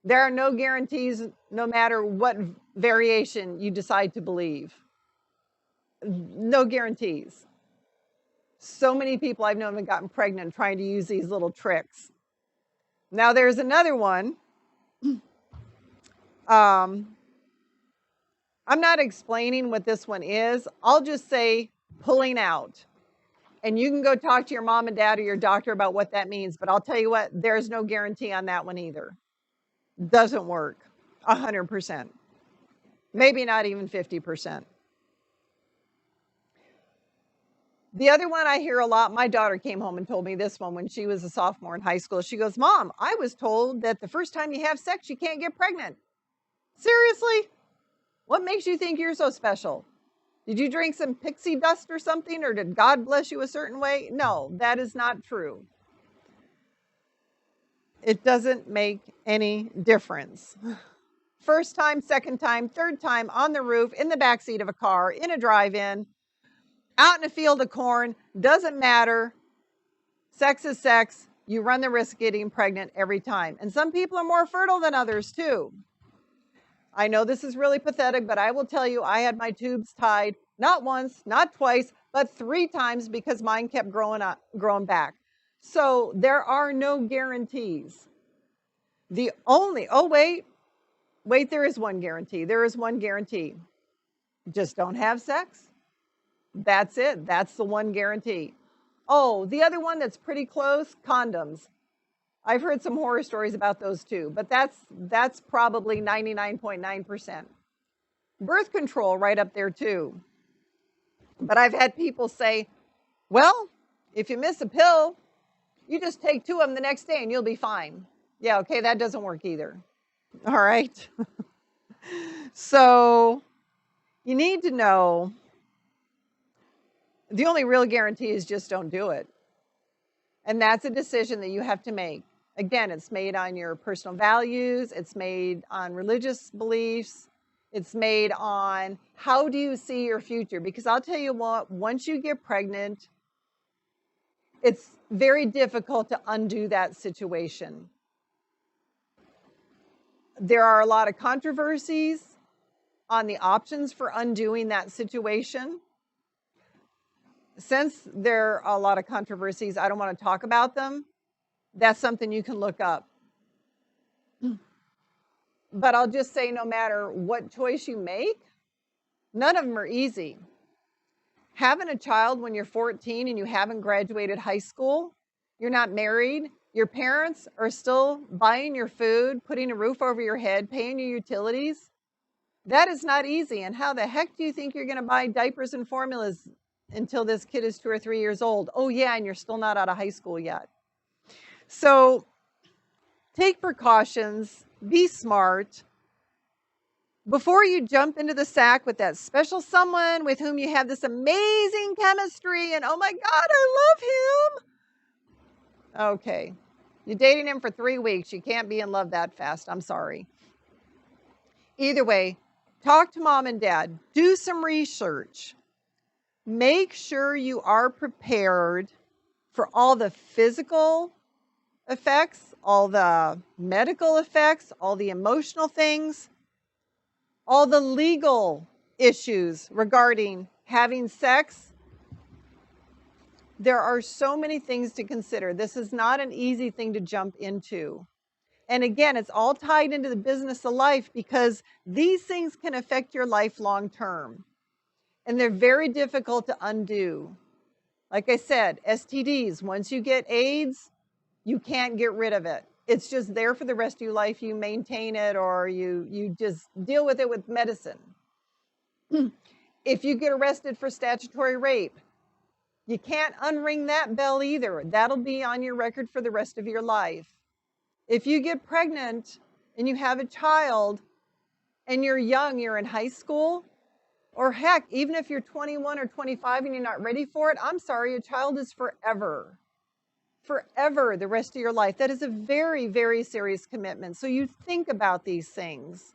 there are no guarantees no matter what variation you decide to believe. No guarantees. So many people I've known have gotten pregnant trying to use these little tricks. Now there's another one. I'm not explaining what this one is. I'll just say pulling out. And you can go talk to your mom and dad or your doctor about what that means. But I'll tell you what, there's no guarantee on that one either. Doesn't work 100%. Maybe not even 50%. The other one I hear a lot, my daughter came home and told me this one when she was a sophomore in high school. She goes, Mom, I was told that the first time you have sex, you can't get pregnant. Seriously? What makes you think you're so special? Did you drink some pixie dust or something, or did God bless you a certain way? No, that is not true. It doesn't make any difference. First time, second time, third time, on the roof, in the backseat of a car, in a drive-in, out in a field of corn, doesn't matter. Sex is sex. You run the risk of getting pregnant every time. And some people are more fertile than others too. I know this is really pathetic, but I will tell you, I had my tubes tied, not once, not twice, but 3 times because mine kept growing back. So there are no guarantees. The only, wait, there is one guarantee. There is one guarantee. Just don't have sex. That's it. That's the one guarantee. Oh, the other one that's pretty close, condoms. I've heard some horror stories about those too, but that's probably 99.9%. Birth control right up there too. But I've had people say, well, if you miss a pill, you just take 2 of them the next day and you'll be fine. Yeah, okay, that doesn't work either. All right. So you need to know the only real guarantee is just don't do it. And that's a decision that you have to make. Again, it's made on your personal values. It's made on religious beliefs. It's made on how do you see your future? Because I'll tell you what, once you get pregnant, it's very difficult to undo that situation. There are a lot of controversies on the options for undoing that situation. Since there are a lot of controversies, I don't want to talk about them. That's something you can look up. But I'll just say, no matter what choice you make, none of them are easy. Having a child when you're 14 and you haven't graduated high school, you're not married, your parents are still buying your food, putting a roof over your head, paying your utilities, that is not easy. And how the heck do you think you're going to buy diapers and formulas until this kid is 2 or 3 years old? Oh yeah, and you're still not out of high school yet. So take precautions, be smart. Before you jump into the sack with that special someone with whom you have this amazing chemistry and oh my God, I love him. Okay, you're dating him for 3 weeks. You can't be in love that fast. I'm sorry. Either way, talk to mom and dad. Do some research. Make sure you are prepared for all the physical effects, all the medical effects, all the emotional things, all the legal issues regarding having sex. There are so many things to consider. This is not an easy thing to jump into. And again, it's all tied into the business of life because these things can affect your life long term. And they're very difficult to undo. Like I said, STDs, once you get AIDS, you can't get rid of it. It's just there for the rest of your life. You maintain it or you just deal with it with medicine. If you get arrested for statutory rape, you can't unring that bell either. That'll be on your record for the rest of your life. If you get pregnant and you have a child and you're young, you're in high school, or heck, even if you're 21 or 25 and you're not ready for it, I'm sorry, a child is forever. Forever the rest of your life. That is a very, very serious commitment. So you think about these things.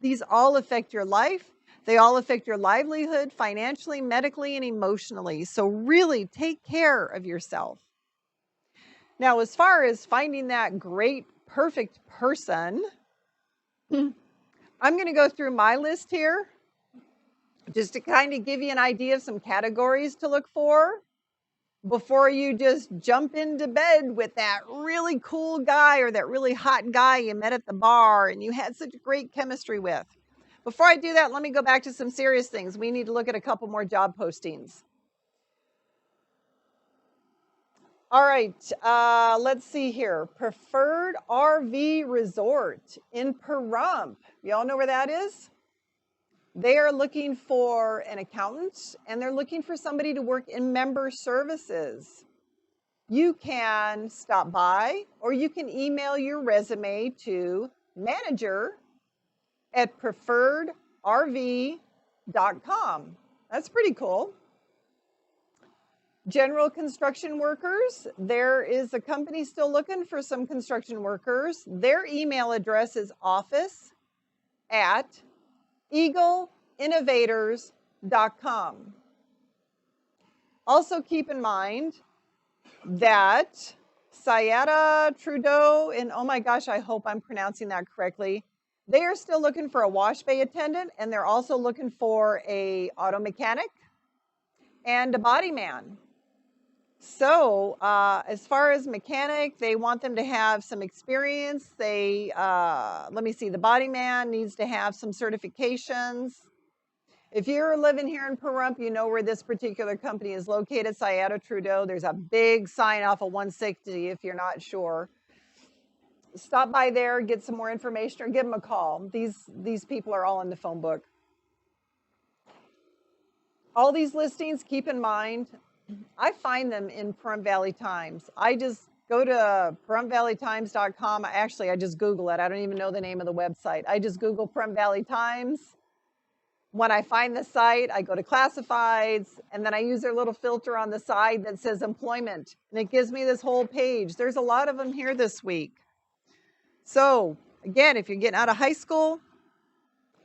These all affect your life. They all affect your livelihood, financially, medically, and emotionally. So really take care of yourself. Now, as far as finding that great, perfect person, I'm going to go through my list here just to kind of give you an idea of some categories to look for before you just jump into bed with that really cool guy or that really hot guy you met at the bar and you had such great chemistry with. Before I do that, let me go back to some serious things. We need to look at a couple more job postings. All right, let's see here. Preferred RV Resort in Pahrump. Y'all know where that is? They are looking for an accountant and they're looking for somebody to work in member services. You can stop by or you can email your resume to manager@preferredrv.com. That's pretty cool. General construction workers, there is a company still looking for some construction workers. Their email address is office@eagleinnovators.com. Also keep in mind that Sayada Trudeau, and oh my gosh, I hope I'm pronouncing that correctly. They are still looking for a wash bay attendant, and they're also looking for a auto mechanic and a body man. So as far as mechanic, they want them to have some experience. Let me see, the body man needs to have some certifications. If you're living here in Pahrump, you know where this particular company is located, Sayada Trudeau. There's a big sign off of 160 if you're not sure. Stop by there, get some more information, or give them a call. These people are all in the phone book. All these listings, keep in mind, I find them in Pahrump Valley Times. I just go to PaHrumpValleyTimes.com. Actually, I just Google it. I don't even know the name of the website. I just Google Pahrump Valley Times. When I find the site, I go to classifieds, and then I use their little filter on the side that says employment, and it gives me this whole page. There's a lot of them here this week. So again, if you're getting out of high school,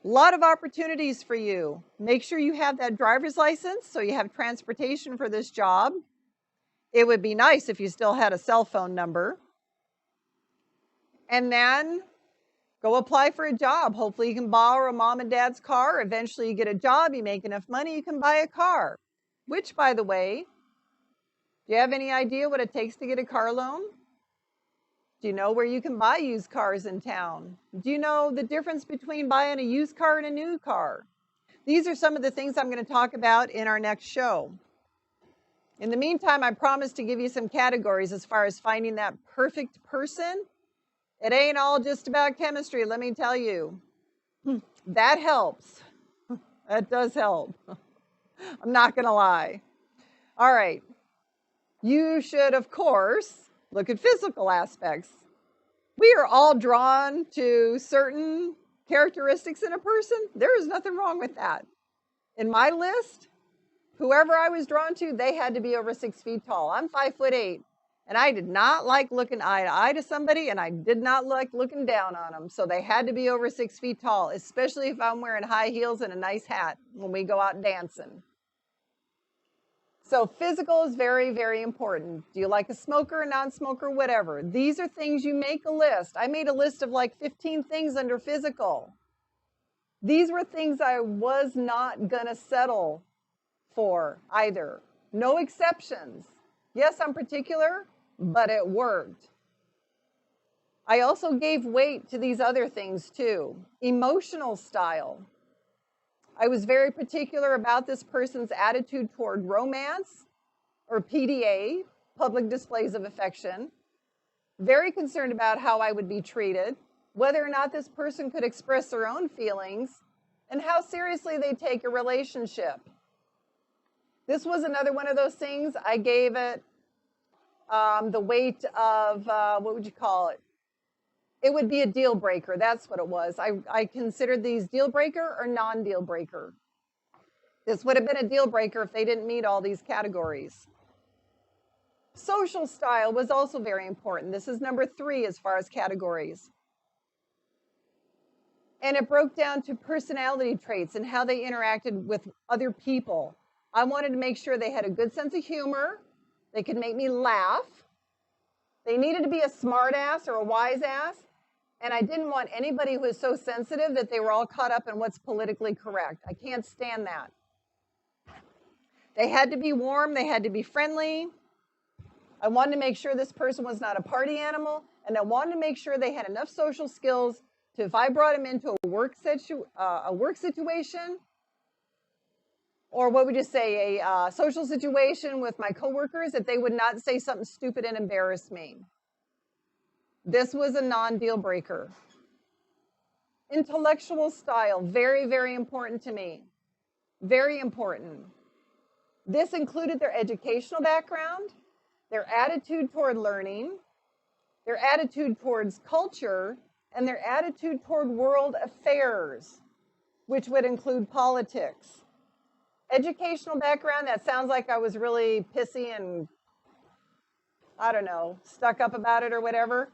a lot of opportunities for you. Make sure you have that driver's license so you have transportation for this job. It would be nice if you still had a cell phone number. And then Go apply for a job. Hopefully you can borrow mom and dad's car. Eventually you get a job, you make enough money, you can buy a car. Which, by the way, do you have any idea what it takes to get a car loan? Do you know where you can buy used cars in town? Do you know the difference between buying a used car and a new car? These are some of the things I'm going to talk about in our next show. In the meantime, I promise to give you some categories as far as finding that perfect person. It ain't all just about chemistry, let me tell you. That helps. That does help. I'm not going to lie. All right. You should, of course, look at physical aspects. We are all drawn to certain characteristics in a person. There is nothing wrong with that. In my list, whoever I was drawn to, they had to be over 6 feet tall. I'm 5'8", and I did not like looking eye to eye to somebody, and I did not like looking down on them. So they had to be over 6 feet tall, especially if I'm wearing high heels and a nice hat when we go out dancing. So physical is very, very important. Do you like a smoker, a non-smoker, whatever? These are things you make a list. I made a list of like 15 things under physical. These were things I was not going to settle for either. No exceptions. Yes, I'm particular, but it worked. I also gave weight to these other things too. Emotional style. I was very particular about this person's attitude toward romance or PDA, public displays of affection. Very concerned about how I would be treated, whether or not this person could express their own feelings, and how seriously they take a relationship. This was another one of those things. I gave it the weight of, what would you call it? It would be a deal breaker. That's what it was. I considered these deal breaker or non-deal breaker. This would have been a deal breaker if they didn't meet all these categories. Social style was also very important. This is number 3 as far as categories. And it broke down to personality traits and how they interacted with other people. I wanted to make sure they had a good sense of humor. They could make me laugh. They needed to be a smart ass or a wise ass. And I didn't want anybody who was so sensitive that they were all caught up in what's politically correct. I can't stand that. They had to be warm. They had to be friendly. I wanted to make sure this person was not a party animal. And I wanted to make sure they had enough social skills to, if I brought them into a work situation, or what would you say, a social situation with my coworkers, that they would not say something stupid and embarrass me. This was a non-deal breaker. Intellectual style, very, very important to me. Very important. This included their educational background, their attitude toward learning, their attitude towards culture, and their attitude toward world affairs, which would include politics. Educational background, that sounds like I was really pissy and, I don't know, stuck up about it or whatever.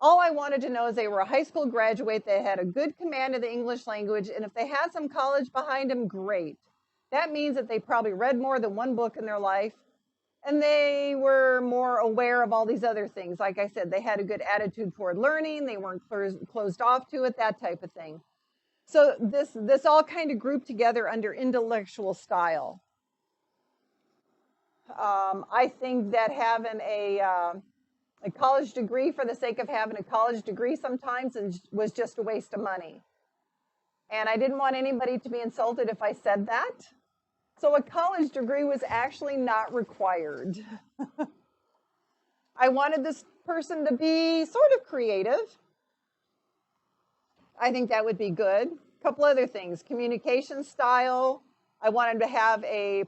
All I wanted to know is they were a high school graduate, they had a good command of the English language, and if they had some college behind them, great. That means that they probably read more than one book in their life, and they were more aware of all these other things. Like I said, they had a good attitude toward learning, they weren't closed off to it, that type of thing. So this all kind of grouped together under intellectual style. I think that having a college degree for the sake of having a college degree sometimes was just a waste of money. And I didn't want anybody to be insulted if I said that. So a college degree was actually not required. I wanted this person to be sort of creative. I think that would be good. A couple other things, communication style. I wanted to have a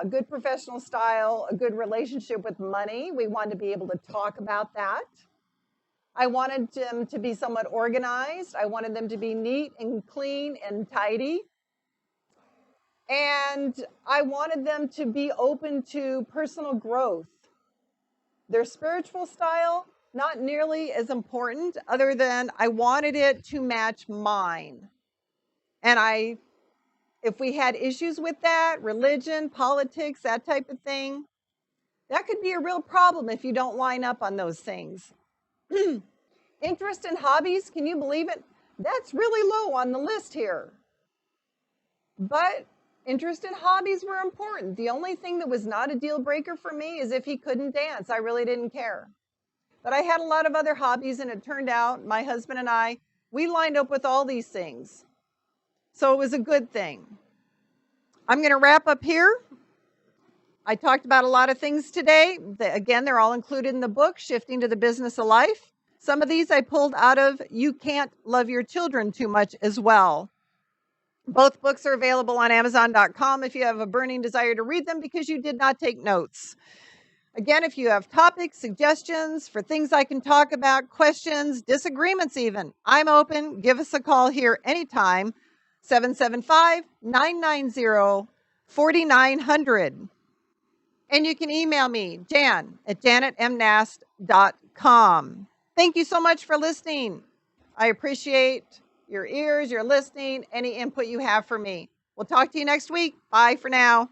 good professional style, a good relationship with money. We wanted to be able to talk about that. I wanted them to be somewhat organized. I wanted them to be neat and clean and tidy. And I wanted them to be open to personal growth. Their spiritual style, not nearly as important, other than I wanted it to match mine. And if we had issues with that, religion, politics, that type of thing, that could be a real problem if you don't line up on those things. Interest in hobbies, can you believe it? That's really low on the list here. But interest in hobbies were important. The only thing that was not a deal breaker for me is if he couldn't dance. I really didn't care. But I had a lot of other hobbies, and it turned out my husband and I, we lined up with all these things. So it was a good thing. I'm going to wrap up here. I talked about a lot of things today. Again, they're all included in the book, Shifting to the Business of Life. Some of these I pulled out of You Can't Love Your Children Too Much as well. Both books are available on Amazon.com if you have a burning desire to read them because you did not take notes. Again, if you have topics, suggestions for things I can talk about, questions, disagreements even, I'm open. Give us a call here anytime, 775-990-4900. And you can email me, jan@janetmnast.com. Thank you so much for listening. I appreciate your ears, your listening, any input you have for me. We'll talk to you next week. Bye for now.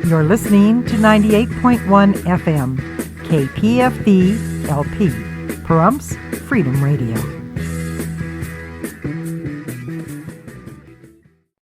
You're listening to 98.1 FM, KPFB LP, Pahrumps Freedom Radio.